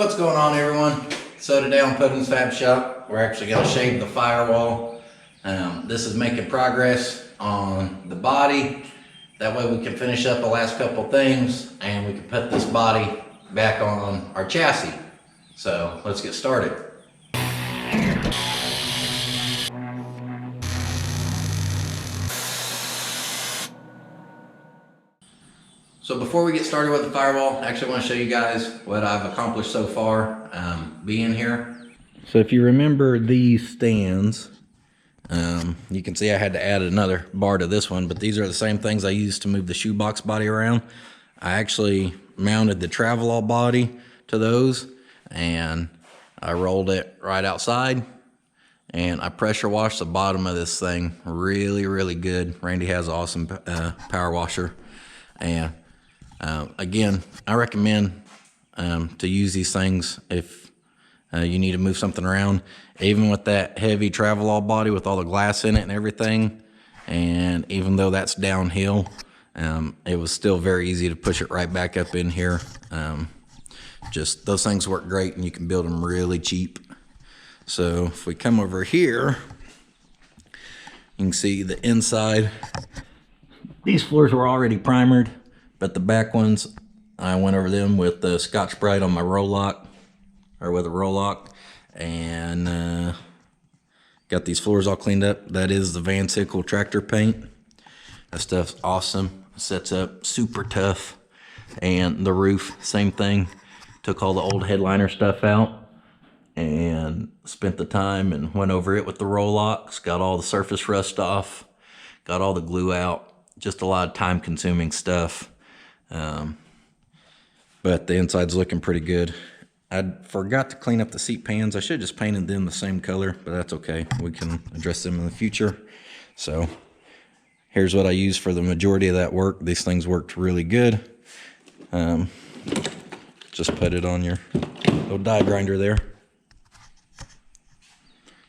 What's going on, everyone? So today on Puddin's Fab Shop, we're actually going to shave the firewall. This is making progress on the body. That way we can finish up the last couple things and we can put this body back on our chassis. So let's get started. So before we get started with the firewall, I actually want to show you guys what I've accomplished so far being here. So if you remember these stands, you can see I had to add another bar to this one, but these are the same things I used to move the shoebox body around. I actually mounted the Firewall body to those and I rolled it right outside and I pressure washed the bottom of this thing really good. Randy has an awesome power washer, and again, I recommend to use these things if you need to move something around, even with that heavy Firewall body with all the glass in it and everything. And even though that's downhill, it was still very easy to push it right back up in here. Just those things work great and you can build them really cheap. So if we come over here, you can see the inside. These floors were already primered, but the back ones, I went over them with the Scotch-Brite on my roll lock, or with a roll lock, and got these floors all cleaned up. That is the Van Sickle tractor paint. That stuff's awesome. Sets up super tough. And the roof, same thing. Took all the old headliner stuff out and spent the time and went over it with the roll locks. Got all the surface rust off. Got all the glue out. Just a lot of time consuming stuff. But the inside's looking pretty good. I forgot to clean up the seat pans. I should have just painted them the same color, but that's okay. We can address them in the future. So here's what I used for the majority of that work. These things worked really good. Just put it on your little die grinder there.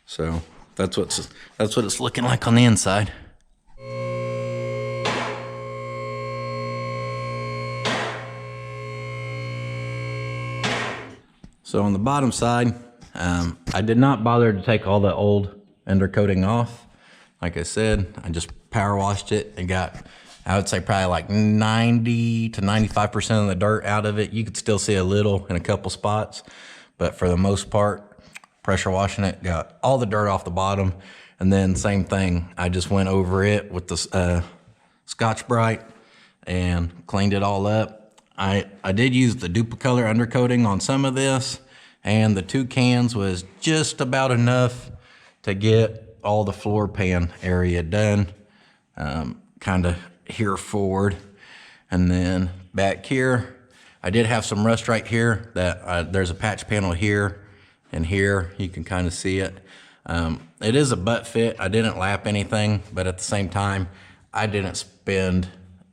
So that's what it's looking like on the inside. So on the bottom side, I did not bother to take all the old undercoating off. Like I said, I just power washed it and got, I would say probably like 90 to 95% of the dirt out of it. You could still see a little in a couple spots, but for the most part, pressure washing it, got all the dirt off the bottom. And then same thing, I just went over it with the Scotch-Brite and cleaned it all up. I did use the Duplicolor undercoating on some of this, and the 2 cans was just about enough to get all the floor pan area done, kind of here forward. And then back here, I did have some rust right here that there's a patch panel here and here. You can kind of see it. It is a butt fit. I didn't lap anything, but at the same time, I didn't spend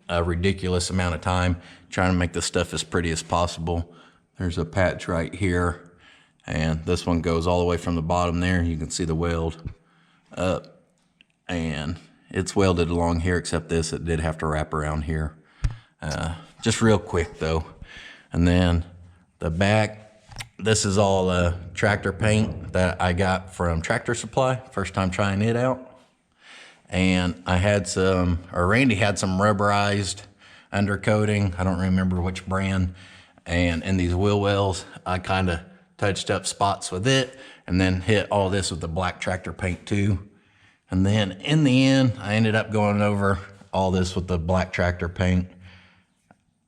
a ridiculous amount of time trying to make this stuff as pretty as possible. There's a patch right here, and this one goes all the way from the bottom there. You can see the weld up, and it's welded along here, except this, it did have to wrap around here. Just real quick though. And then the back, this is all tractor paint that I got from Tractor Supply, first time trying it out. And I had some, or Randy had some rubberized undercoating. I don't remember which brand. And in these wheel wells, I kind of touched up spots with it and then hit all this with the black tractor paint too. And then in the end, I ended up going over all this with the black tractor paint.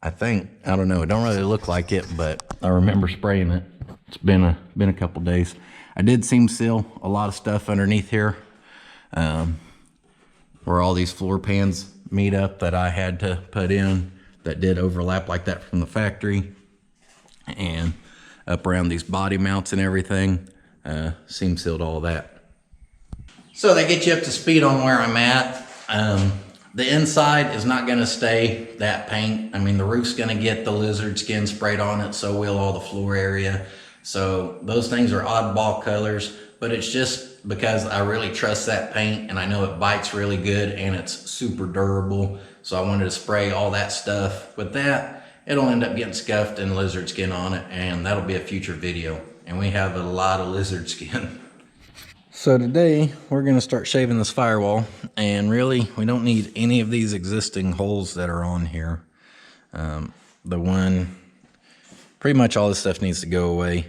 I think, I don't know, it don't really look like it, but I remember spraying it. It's been a couple days. I did seam seal a lot of stuff underneath here. Where all these floor pans meet up that I had to put in that did overlap like that from the factory, and up around these body mounts and everything, seam sealed all that. So they get you up to speed on where I'm at. The inside is not gonna stay that paint. I mean, the roof's gonna get the lizard skin sprayed on it, so will all the floor area. So those things are oddball colors, but it's just because I really trust that paint and I know it bites really good and it's super durable. So I wanted to spray all that stuff with that. it'll end up getting scuffed and lizard skin on it, and that'll be a future video. And we have a lot of lizard skin. So today we're gonna start shaving this firewall, and really we don't need any of these existing holes that are on here. Pretty much all this stuff needs to go away.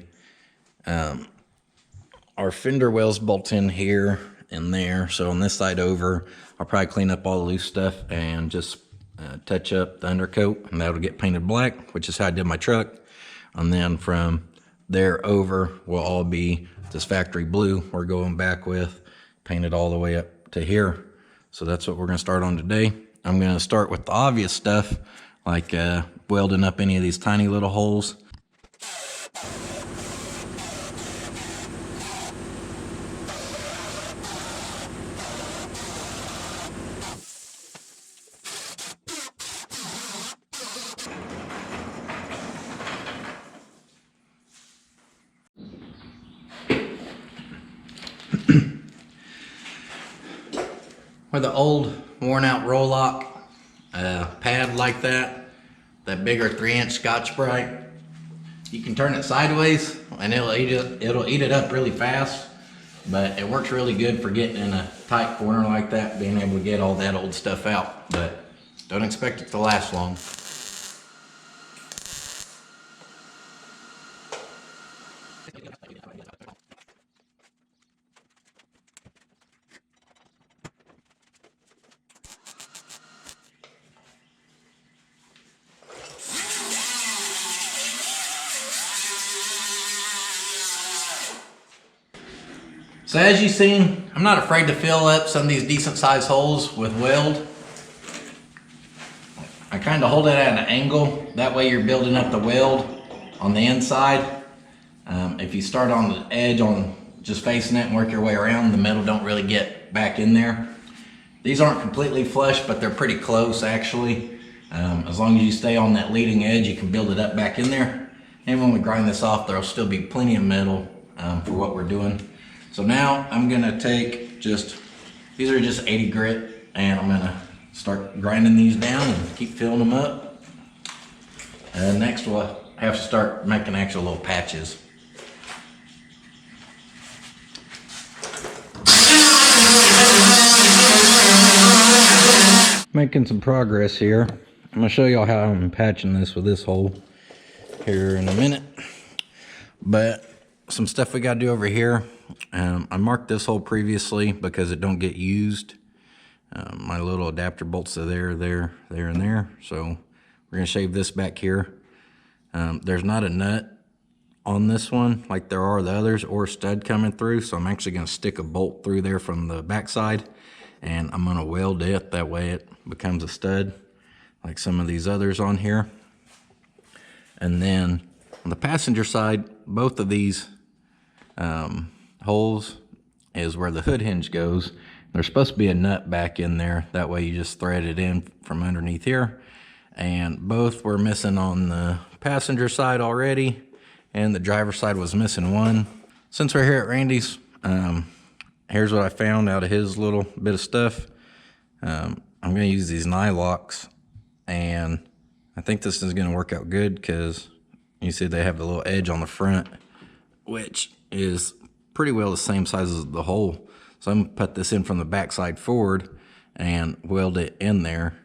Our fender wells bolt in here and there, so on this side over, I'll probably clean up all the loose stuff and just touch up the undercoat, and that'll get painted black, which is how I did my truck. And then from there over will all be this factory blue we're going back with, painted all the way up to here. So that's what we're gonna start on today. I'm gonna start with the obvious stuff, like welding up any of these tiny little holes. With the old worn out roll lock pad like that bigger 3-inch Scotch-Brite, you can turn it sideways and it'll eat it up really fast, but it works really good for getting in a tight corner like that, being able to get all that old stuff out, but don't expect it to last long. So as you've seen, I'm not afraid to fill up some of these decent sized holes with weld. I kind of hold it at an angle, that way you're building up the weld on the inside. If you start on the edge on just facing it and work your way around, the metal don't really get back in there. These aren't completely flush, but they're pretty close actually. As long as you stay on that leading edge, you can build it up back in there. And when we grind this off, there'll still be plenty of metal for what we're doing. So now I'm gonna take these are just 80 grit, and I'm gonna start grinding these down and keep filling them up. And next we'll have to start making actual little patches. Making some progress here. I'm gonna show y'all how I'm patching this with this hole here in a minute. But some stuff we gotta do over here. I marked this hole previously because it don't get used. My little adapter bolts are there, and there. So we're gonna shave this back here. There's not a nut on this one like there are the others, or a stud coming through. So I'm actually gonna stick a bolt through there from the backside, and I'm gonna weld it. That way it becomes a stud like some of these others on here. And then on the passenger side, both of these holes is where the hood hinge goes. There's supposed to be a nut back in there. That way you just thread it in from underneath here. And both were missing on the passenger side already, and the driver's side was missing one. Since we're here at Randy's, here's what I found out of his little bit of stuff. I'm gonna use these nylocks, and I think this is gonna work out good because you see they have the little edge on the front, which is pretty well the same size as the hole. So I'm gonna put this in from the back side forward and weld it in there.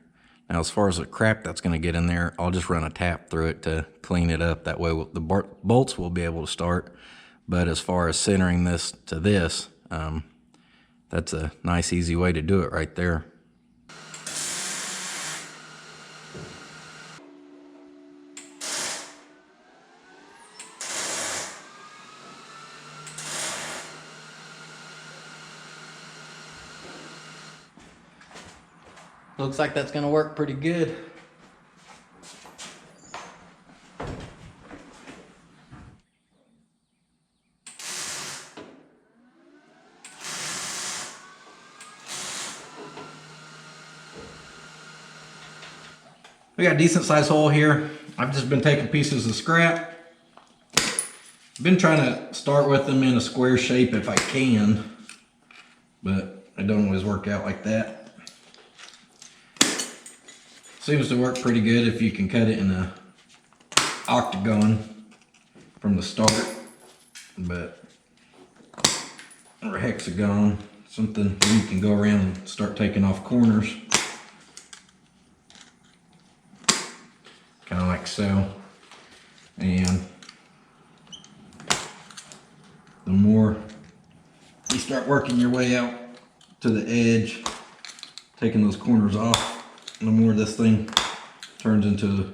Now as far as the crack that's gonna get in there, I'll just run a tap through it to clean it up. That way the bolts will be able to start. But as far as centering this to this, that's a nice easy way to do it right there. Looks like that's gonna work pretty good. We got a decent sized hole here. I've just been taking pieces of scrap. I've been trying to start with them in a square shape if I can, but it don't always work out like that. Seems to work pretty good if you can cut it in a octagon from the start, but or hexagon, something you can go around and start taking off corners, kind of like so. And the more you start working your way out to the edge, taking those corners off, the more this thing turns into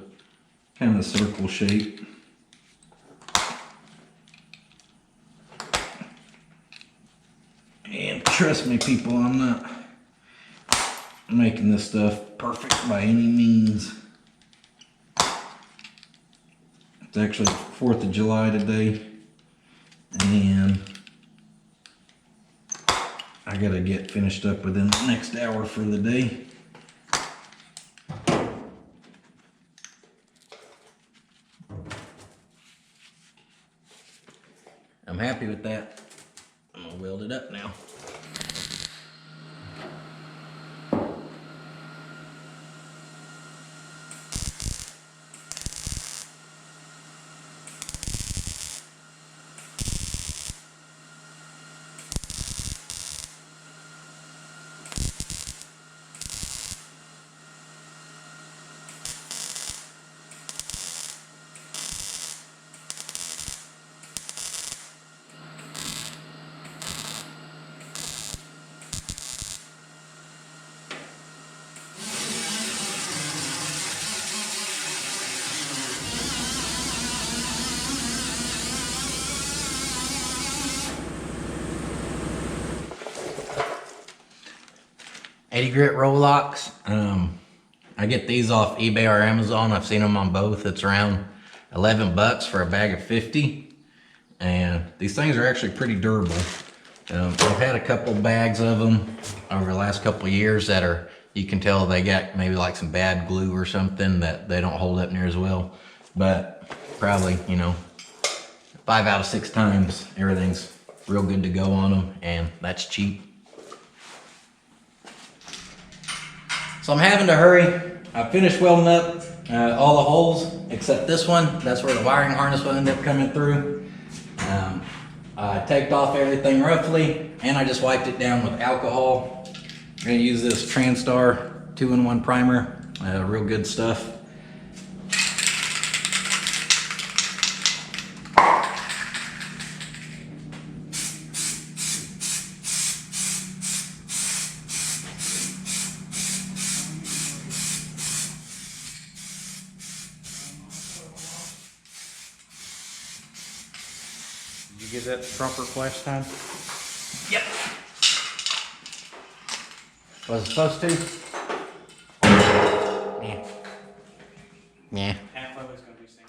kind of a circle shape. And trust me, people, I'm not making this stuff perfect by any means. It's actually 4th of July today, and I gotta get finished up within the next hour for the day. I'm happy with that. I'm gonna weld it up now. Grit roll locks. I get these off eBay or Amazon. I've seen them on both. It's around 11 bucks for a bag of 50. And these things are actually pretty durable. I've had a couple bags of them over the last couple of years that are, you can tell they got maybe like some bad glue or something that they don't hold up near as well. But probably, you know, 5 out of 6 times, everything's real good to go on them, and that's cheap. So I'm having to hurry. I finished welding up all the holes except this one. That's where the wiring harness will end up coming through. I taped off everything roughly, and I just wiped it down with alcohol. I'm gonna use this TranStar 2-in-1 primer, real good stuff. Did you get that Trumper last time? Yep. Was it supposed to? Yeah. Yeah. Half of it's gonna be same.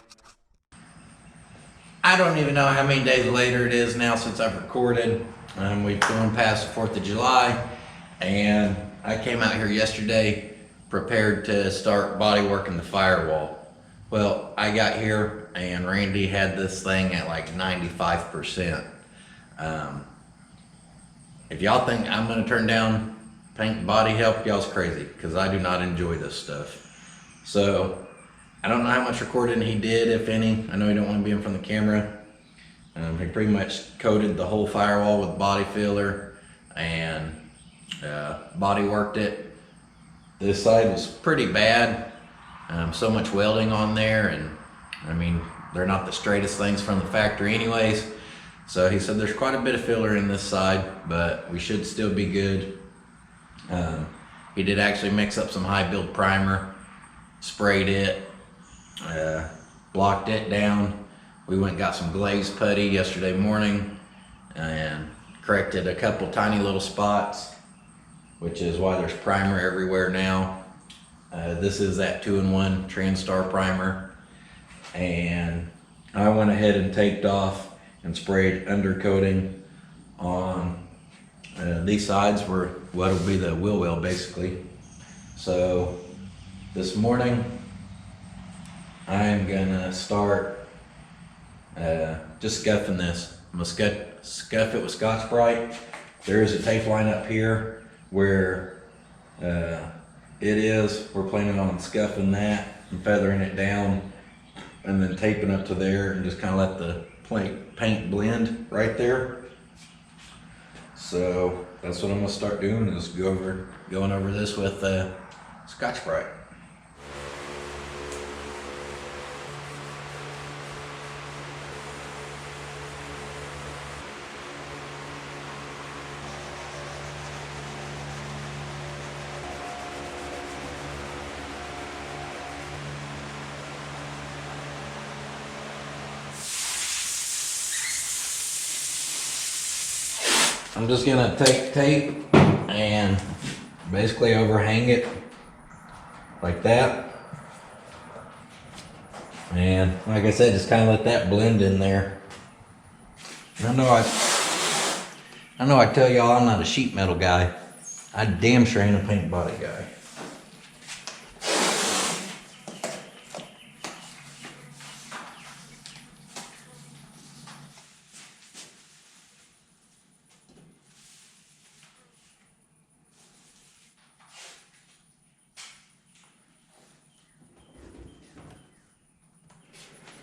I don't even know how many days later it is now since I've recorded. We've gone past the 4th of July, and I came out here yesterday prepared to start body working the firewall. Well, I got here and Randy had this thing at like 95%. If y'all think I'm gonna turn down paint and body help, y'all's crazy, because I do not enjoy this stuff. So I don't know how much recording he did, if any. I know he don't want to be in front of the camera. He pretty much coated the whole firewall with body filler and body worked it. This side was pretty bad. So much welding on there, and I mean, they're not the straightest things from the factory anyways. So he said there's quite a bit of filler in this side, but we should still be good. He did actually mix up some high build primer, sprayed it, blocked it down. We went and got some glazed putty yesterday morning and corrected a couple tiny little spots, which is why there's primer everywhere now. This is that 2-in-1 TranStar primer, and I went ahead and taped off and sprayed undercoating on these sides where what will be the wheel well basically. So this morning I'm gonna start just scuffing this. I'm gonna scuff it with Scotch-Brite. There is a tape line up here where it is. We're planning on scuffing that and feathering it down and then taping it to there and just kind of let the paint blend right there. So that's what I'm gonna start doing, is going over this with Scotch-Brite. I'm just gonna take tape and basically overhang it like that. And like I said, just kind of let that blend in there. And I know I tell y'all I'm not a sheet metal guy. I damn sure ain't a paint body guy.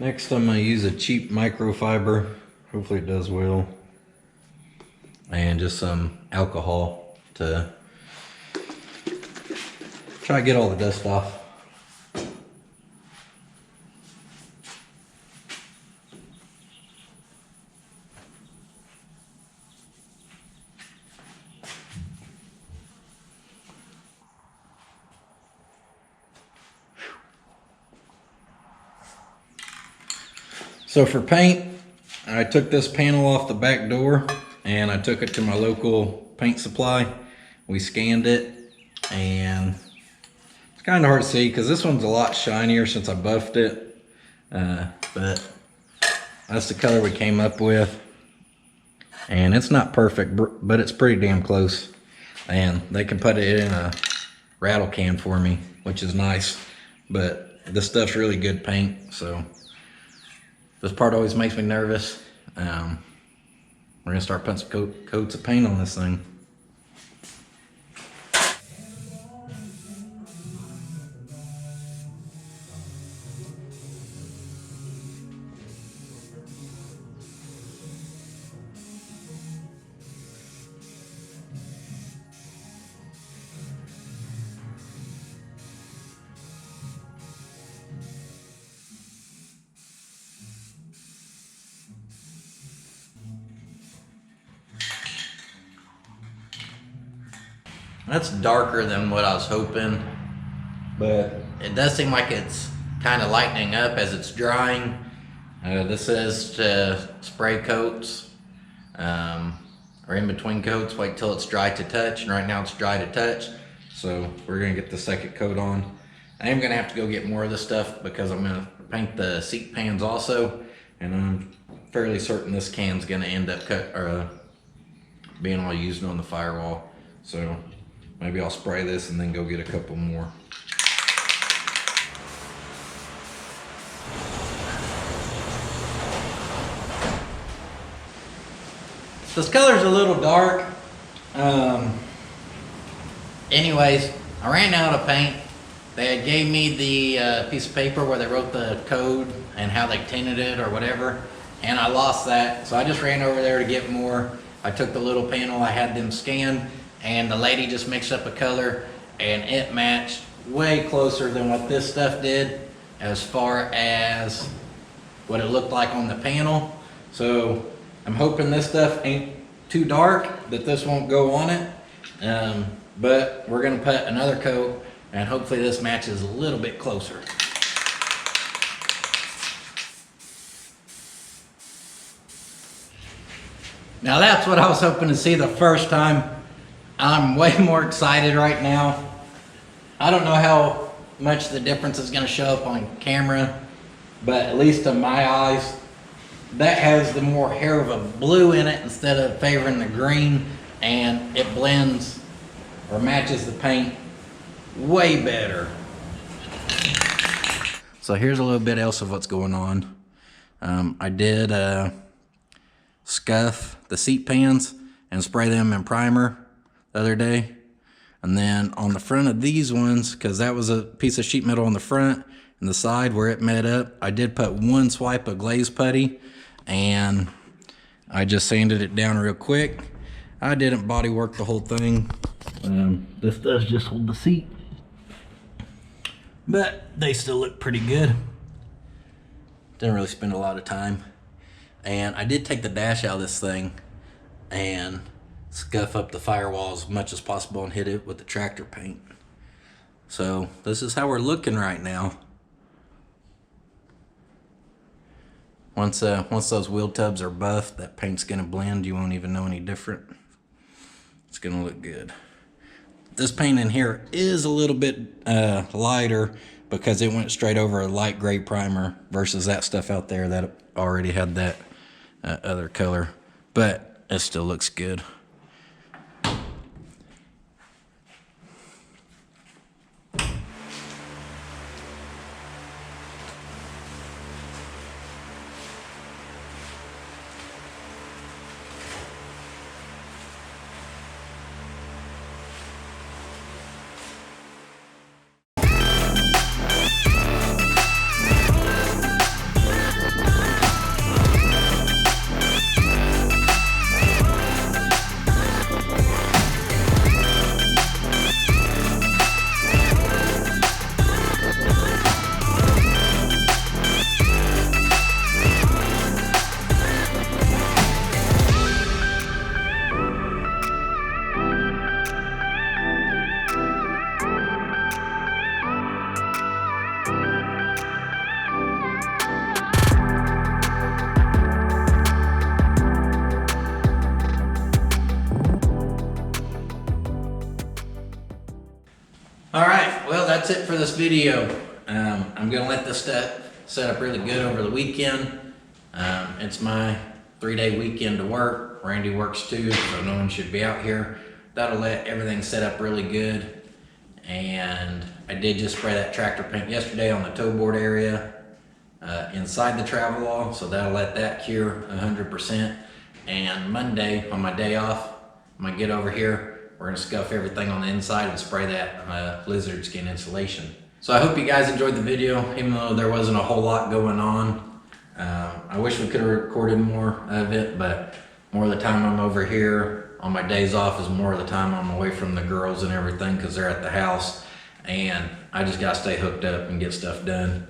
Next, I'm going to use a cheap microfiber. Hopefully it does well. And just some alcohol to try to get all the dust off. So for paint, I took this panel off the back door and I took it to my local paint supply. We scanned it, and it's kind of hard to see because this one's a lot shinier since I buffed it. But that's the color we came up with. And it's not perfect, but it's pretty damn close. And they can put it in a rattle can for me, which is nice. But this stuff's really good paint, so this part always makes me nervous. We're gonna start putting some coats of paint on this thing. That's darker than what I was hoping, but it does seem like it's kind of lightening up as it's drying. This says to spray coats, or in between coats, wait till it's dry to touch, and right now it's dry to touch. So we're gonna get the second coat on. I am gonna have to go get more of this stuff because I'm gonna paint the seat pans also, and I'm fairly certain this can's gonna end up being all used on the Firewall. So maybe I'll spray this and then go get a couple more. This color's a little dark. Anyways, I ran out of paint. They had gave me the piece of paper where they wrote the code and how they tinted it or whatever, and I lost that. So I just ran over there to get more. I took the little panel, I had them scanned, and the lady just mixed up a color and it matched way closer than what this stuff did as far as what it looked like on the panel. So I'm hoping this stuff ain't too dark, that this won't go on it. But we're gonna put another coat and hopefully this matches a little bit closer. Now that's what I was hoping to see the first time. I'm way more excited right now. I don't know how much the difference is gonna show up on camera, but at least to my eyes, that has the more hair of a blue in it instead of favoring the green, and it blends or matches the paint way better. So here's a little bit else of what's going on. I did scuff the seat pans and spray them in primer the other day. And then on the front of these ones, because that was a piece of sheet metal on the front, and the side where it met up, I did put one swipe of glaze putty, and I just sanded it down real quick. I didn't body work the whole thing. This does just hold the seat, but they still look pretty good. Didn't really spend a lot of time. And I did take the dash out of this thing and scuff up the firewall as much as possible and hit it with the tractor paint. So this is how we're looking right now. Once those wheel tubs are buffed, that paint's gonna blend. You won't even know any different. It's gonna look good. This paint in here is a little bit lighter because it went straight over a light gray primer versus that stuff out there that already had that other color, but it still looks good. All right, well, that's it for this video. I'm gonna let this stuff set up really good over the weekend. It's my 3-day weekend to work. Randy works too, so no one should be out here. That'll let everything set up really good. And I did just spray that tractor paint yesterday on the toe board area inside the travel wall, so that'll let that cure 100%. And Monday, on my day off, I'm gonna get over here. We're gonna scuff everything on the inside and spray that lizard skin insulation. So I hope you guys enjoyed the video, even though there wasn't a whole lot going on. I wish we could have recorded more of it, but more of the time I'm over here on my days off is more of the time I'm away from the girls and everything because they're at the house, and I just gotta stay hooked up and get stuff done.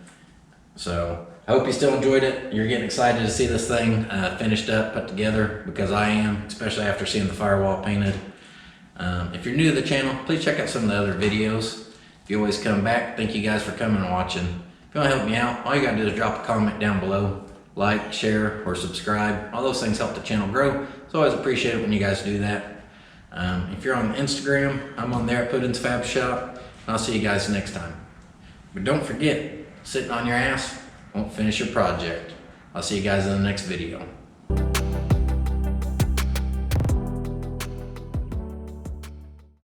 So I hope you still enjoyed it. You're getting excited to see this thing finished up, put together, because I am, especially after seeing the firewall painted. If you're new to the channel, please check out some of the other videos. If you always come back, thank you guys for coming and watching. If you want to help me out, all you gotta do is drop a comment down below. Like, share, or subscribe. All those things help the channel grow. So I always appreciate it when you guys do that. If you're on Instagram, I'm on there at Puddin's Fab Shop. And I'll see you guys next time. But don't forget, sitting on your ass won't finish your project. I'll see you guys in the next video.